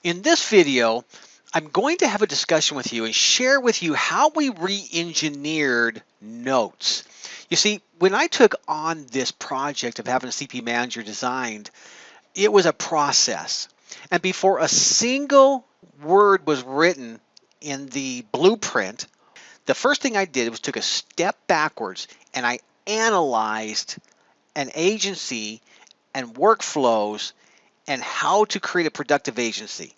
In this video, I'm going to have a discussion with you and share with you how we re-engineered notes. You see, when I took on this project of having a CP manager designed, it was a process. And before a single word was written in the blueprint, the first thing I did was took a step backwards and I analyzed an agency and workflows and how to create a productive agency.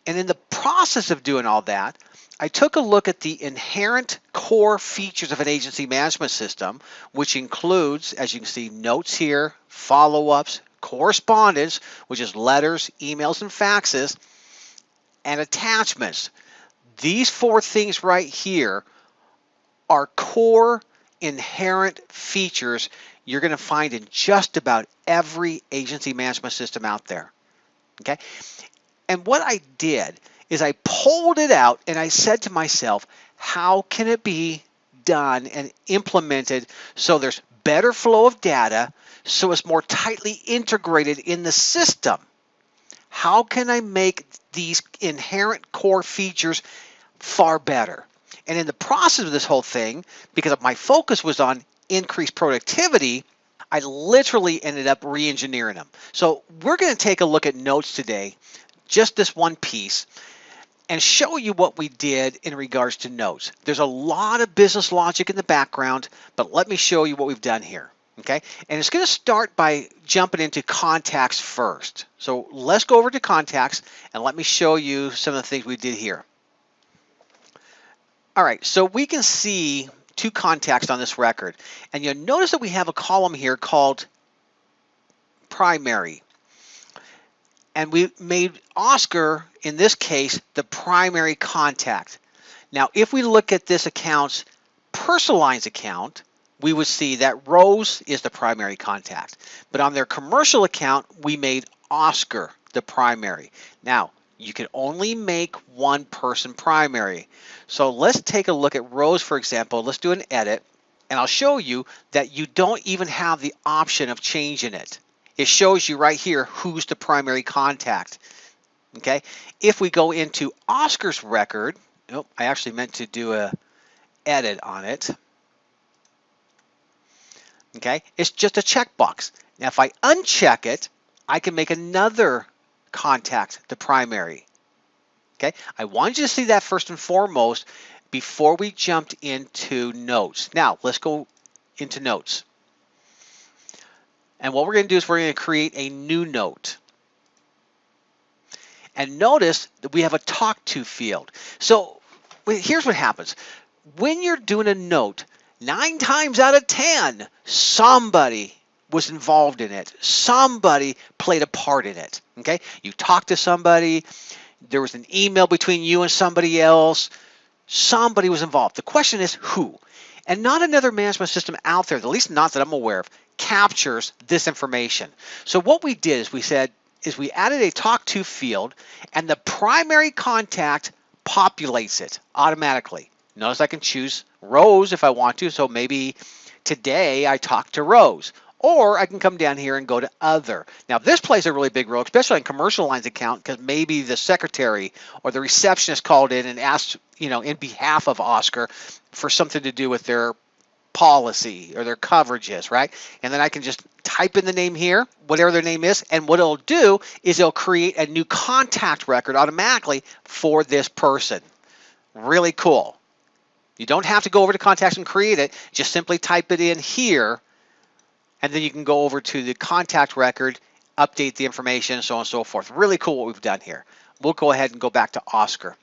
And in the process of doing all that, I took a look at the inherent core features of an agency management system, which includes, as you can see, notes here, follow-ups, correspondence, which is letters, emails, and faxes, and attachments. These four things right here are core inherent features you're going to find in just about every agency management system out there. Okay? And what I did is I pulled it out and I said to myself, how can it be done and implemented so there's better flow of data, so it's more tightly integrated in the system? How can I make these inherent core features far better? And in the process of this whole thing, because my focus was on increased productivity, I literally ended up re-engineering them. So we're going to take a look at notes today, just this one piece, and show you what we did in regards to notes. There's a lot of business logic in the background, but let me show you what we've done here. Okay, and it's going to start by jumping into contacts first. So let's go over to contacts and let me show you some of the things we did here. All right, so we can see two contacts on this record, and you'll notice that we have a column here called primary. And we made Oscar, in this case, the primary contact. Now, if we look at this account's personal lines account, we would see that Rose is the primary contact. But on their commercial account, we made Oscar the primary. Now, you can only make one person primary. So let's take a look at Rose, for example. Let's do an edit, and I'll show you that you don't even have the option of changing it. It shows you right here who's the primary contact. Okay, if we go into Oscar's record, oh, I actually meant to do a edit on it. Okay, it's just a checkbox. Now, if I uncheck it, I can make another contact the primary. Okay, I wanted you to see that first and foremost before we jumped into notes. Now, let's go into notes. And what we're going to do is we're going to create a new note. And notice that we have a talk to field. So here's what happens. When you're doing a note, 9 times out of 10, somebody was involved in it. Somebody played a part in it. Okay? You talked to somebody. There was an email between you and somebody else. Somebody was involved. The question is who? And not another management system out there, at least not that I'm aware of, captures this information. So what we did is we added a talk to field, and the primary contact populates it automatically. Notice I can choose Rose if I want to. So maybe today I talk to Rose. Or I can come down here and go to other. Now this plays a really big role, especially on commercial lines account, because maybe the secretary or the receptionist called in and asked, in behalf of Oscar for something to do with their policy or their coverages, right? And then I can just type in the name here, whatever their name is, and what it'll do is it'll create a new contact record automatically for this person. Really cool. You don't have to go over to contacts and create it. Just simply type it in here, and then you can go over to the contact record, update the information, so on and so forth. Really cool what we've done here. We'll go ahead and go back to Oscar.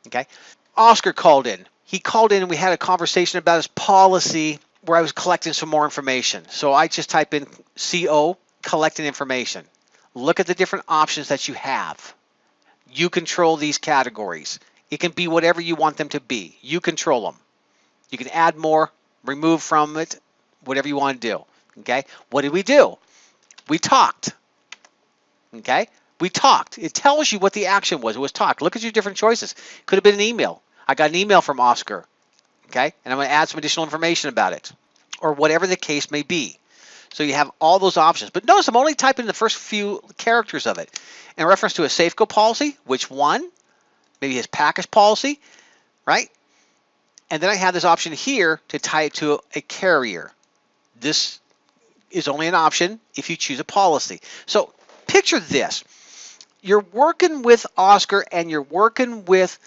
Okay, Oscar called in. He called in and we had a conversation about his policy where I was collecting some more information. So I just type in CO, collecting information. Look at the different options that you have. You control these categories. It can be whatever you want them to be. You control them. You can add more, remove from it, whatever you want to do. Okay, what did we do? We talked. Okay, we talked. It tells you what the action was. It was talk. Look at your different choices. Could have been an email. I got an email from Oscar. Okay, and I'm going to add some additional information about it, or whatever the case may be. So you have all those options. But notice I'm only typing the first few characters of it. In reference to a Safeco policy, which one? Maybe his package policy, right? And then I have this option here to tie it to a carrier. This is only an option if you choose a policy. So picture this. You're working with Oscar and you're working with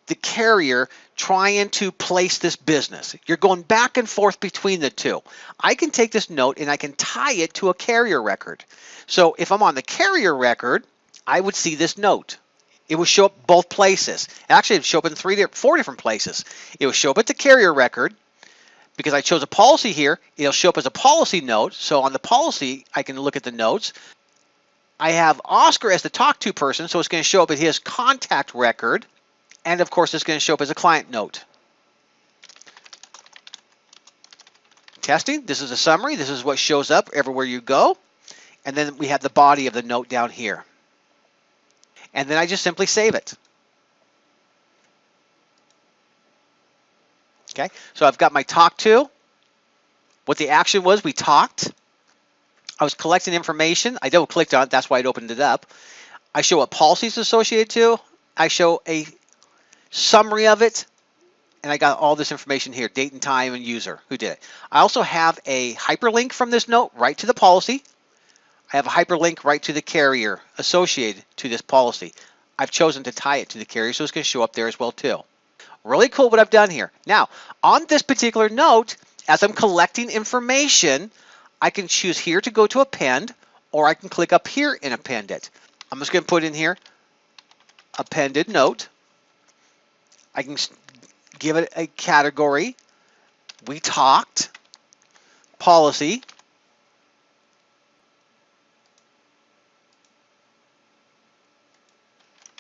the carrier trying to place this business. You're going back and forth between the two. I can take this note and I can tie it to a carrier record. So if I'm on the carrier record, I would see this note. It will show up both places. Actually, it would show up in four different places. It will show up at the carrier record. Because I chose a policy here, it'll show up as a policy note. So on the policy, I can look at the notes. I have Oscar as the talk to person, so it's going to show up at his contact record. And of course, it's going to show up as a client note. Testing, this is a summary. This is what shows up everywhere you go. And then we have the body of the note down here. And then I just simply save it. Okay, so I've got my talk to. What the action was, we talked. I was collecting information. I double clicked on it. That's why it opened it up. I show what policies associated to. I show a summary of it. And I got all this information here, date and time and user who did it. I also have a hyperlink from this note right to the policy. I have a hyperlink right to the carrier associated to this policy. I've chosen to tie it to the carrier, so it's going to show up there as well too. Really cool what I've done here. Now, on this particular note, as I'm collecting information, I can choose here to go to append, or I can click up here and append it. I'm just going to put in here, appended note. I can give it a category. We talked, policy,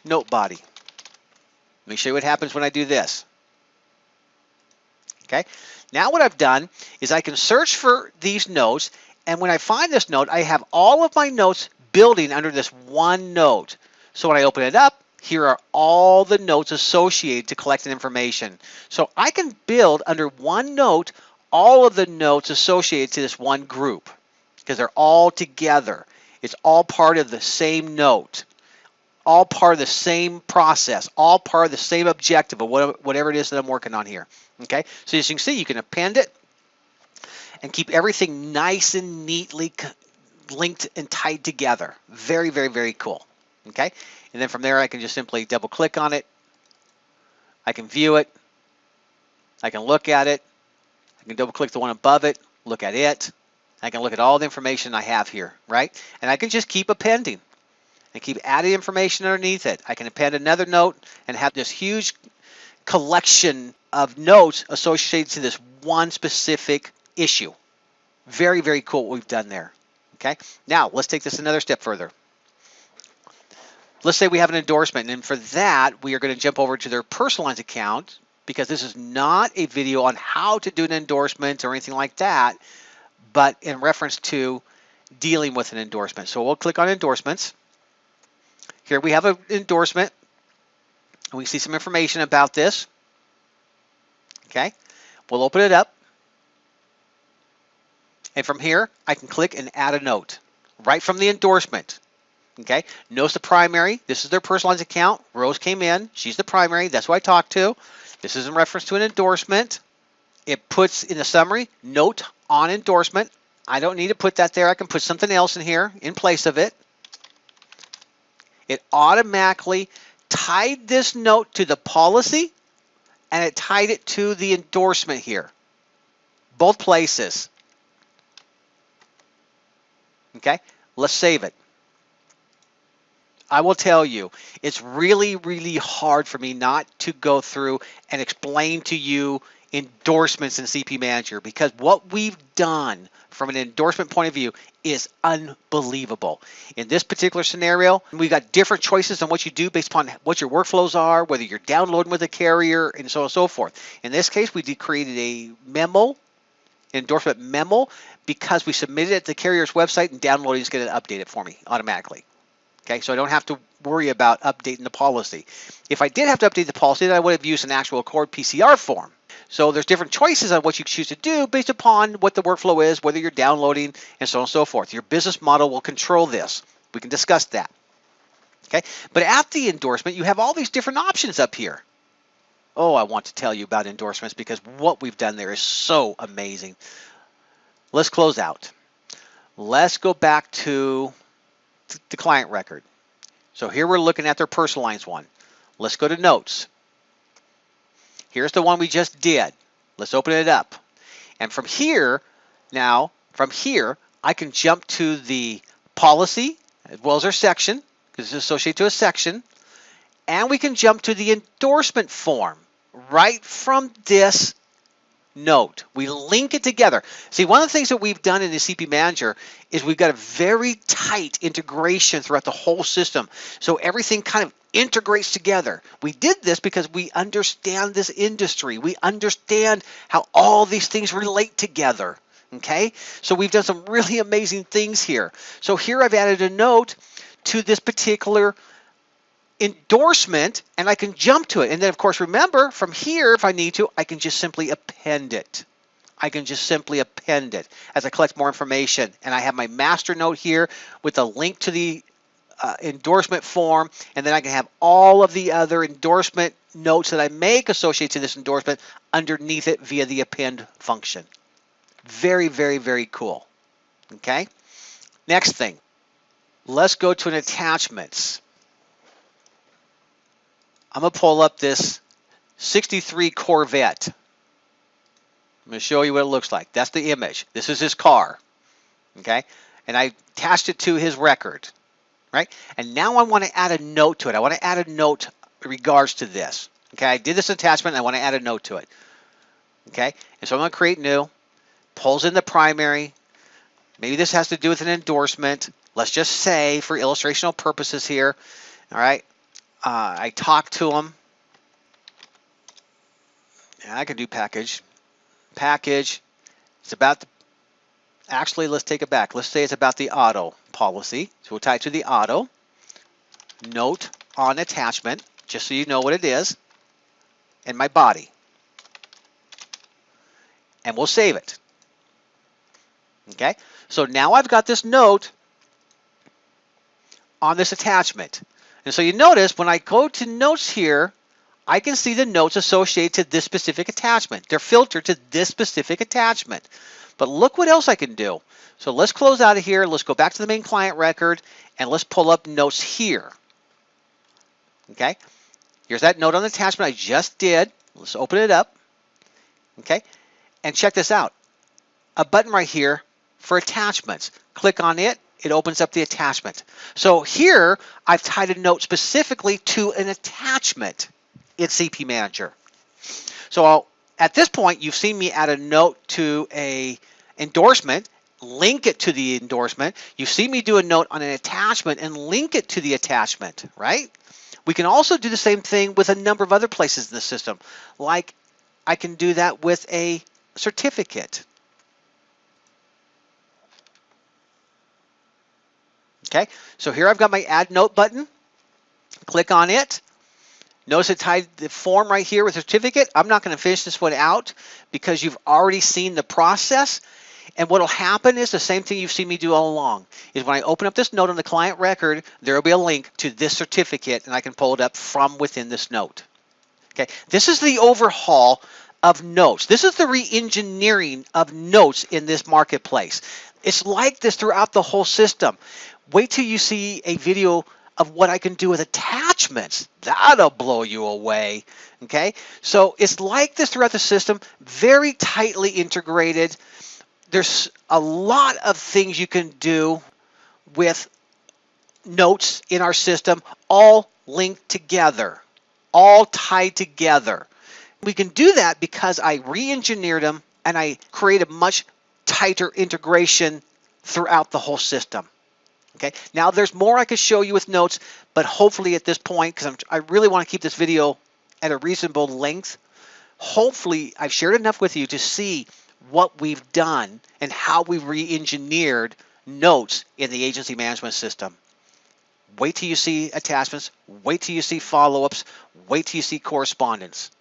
note body. Let me show you what happens when I do this. Okay. Now what I've done is I can search for these notes, and when I find this note, I have all of my notes building under this one note. So when I open it up, here are all the notes associated to collecting information. So I can build under one note all of the notes associated to this one group because they're all together. It's all part of the same note. All part of the same process, all part of the same objective of whatever it is that I'm working on here. Okay, so as you can see, you can append it and keep everything nice and neatly linked and tied together. Very, very, very cool. Okay, and then from there, I can just simply double click on it. I can view it. I can look at it. I can double click the one above it, look at it. I can look at all the information I have here, right? And I can just keep appending and keep adding information underneath it. I can append another note and have this huge collection of notes associated to this one specific issue. Very, very cool what we've done there. Okay, now let's take this another step further. Let's say we have an endorsement, and for that, we are going to jump over to their personalized account because this is not a video on how to do an endorsement or anything like that, but in reference to dealing with an endorsement. So we'll click on endorsements. Here we have an endorsement, and we see some information about this. Okay, we'll open it up, and from here I can click and add a note right from the endorsement. Okay, notice the primary. This is their personalized account. Rose came in. She's the primary. That's who I talked to. This is in reference to an endorsement. It puts in the summary, note on endorsement. I don't need to put that there. I can put something else in here in place of it. It automatically tied this note to the policy, and it tied it to the endorsement here. Both places. Okay, let's save it. I will tell you, it's really, really hard for me not to go through and explain to you endorsements in CP Manager, because what we've done from an endorsement point of view is unbelievable. In this particular scenario, we've got different choices on what you do based upon what your workflows are, whether you're downloading with a carrier, and so on and so forth. In this case, we created a memo, endorsement memo, because we submitted it to the carrier's website, and downloading is going to update it for me automatically. Okay, so I don't have to worry about updating the policy. If I did have to update the policy, then I would have used an actual Accord PCR form. So there's different choices on what you choose to do based upon what the workflow is, whether you're downloading, and so on and so forth. Your business model will control this. We can discuss that. Okay, but at the endorsement, you have all these different options up here. Oh, I want to tell you about endorsements because what we've done there is so amazing. Let's close out. Let's go back to the client record. So here we're looking at their personalized one. Let's go to notes. Here's the one we just did. Let's open it up. And from here, I can jump to the policy as well as our section, because it's associated to a section. And we can jump to the endorsement form right from this note. We link it together. See, one of the things that we've done in the CP Manager is we've got a very tight integration throughout the whole system. So everything kind of integrates together. We did this because we understand this industry. We understand how all these things relate together. Okay? So we've done some really amazing things here. So here I've added a note to this particular endorsement, and I can jump to it. And then, of course, remember, from here, if I need to, I can just simply append it. I can just simply append it as I collect more information. And I have my master note here with a link to the endorsement form, and then I can have all of the other endorsement notes that I make associated to this endorsement underneath it via the append function. Very, very, very cool. Okay? Next thing. Let's go to an attachments. I'm going to pull up this 63 Corvette. I'm going to show you what it looks like. That's the image. This is his car. Okay? And I attached it to his record. Right? And now I want to add a note to it. I want to add a note in regards to this. Okay? I did this attachment and I want to add a note to it. Okay? And so I'm going to create new. Pulls in the primary. Maybe this has to do with an endorsement. Let's just say for illustrational purposes here. All right? I talk to them. I can do package. Package. It's about the, actually, let's take it back. Let's say it's about the auto policy. So we'll tie it to the auto. Note on attachment, just so you know what it is. And my body. And we'll save it. Okay? So now I've got this note on this attachment. And so you notice when I go to notes here, I can see the notes associated to this specific attachment. They're filtered to this specific attachment. But look what else I can do. So let's close out of here. Let's go back to the main client record and let's pull up notes here. Okay. Here's that note on the attachment I just did. Let's open it up. Okay. And check this out. A button right here for attachments. Click on it. It opens up the attachment. So here, I've tied a note specifically to an attachment in CP Manager. So at this point, you've seen me add a note to a endorsement, link it to the endorsement. You've seen me do a note on an attachment and link it to the attachment, right? We can also do the same thing with a number of other places in the system. Like I can do that with a certificate. Okay, so here I've got my add note button. Click on it. Notice it tied the form right here with certificate. I'm not going to finish this one out because you've already seen the process. And what will happen is the same thing you've seen me do all along. Is when I open up this note on the client record, there will be a link to this certificate and I can pull it up from within this note. Okay, this is the overhaul of notes. This is the re-engineering of notes in this marketplace. It's like this throughout the whole system. Wait till you see a video of what I can do with attachments. That'll blow you away. Okay, so it's like this throughout the system, very tightly integrated. There's a lot of things you can do with notes in our system, all linked together, all tied together. We can do that because I re-engineered them and I created a much tighter integration throughout the whole system. Okay, now there's more I could show you with notes, but hopefully at this point, because I really want to keep this video at a reasonable length, hopefully I've shared enough with you to see what we've done and how we've re-engineered notes in the agency management system. Wait till you see attachments, wait till you see follow-ups, wait till you see correspondence.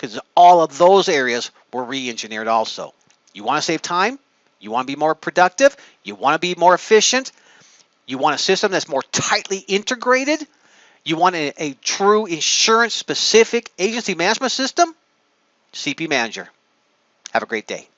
because all of those areas were re-engineered also. You want to save time? You want to be more productive? You want to be more efficient? You want a system that's more tightly integrated? You want a true insurance-specific agency management system? CP Manager. Have a great day.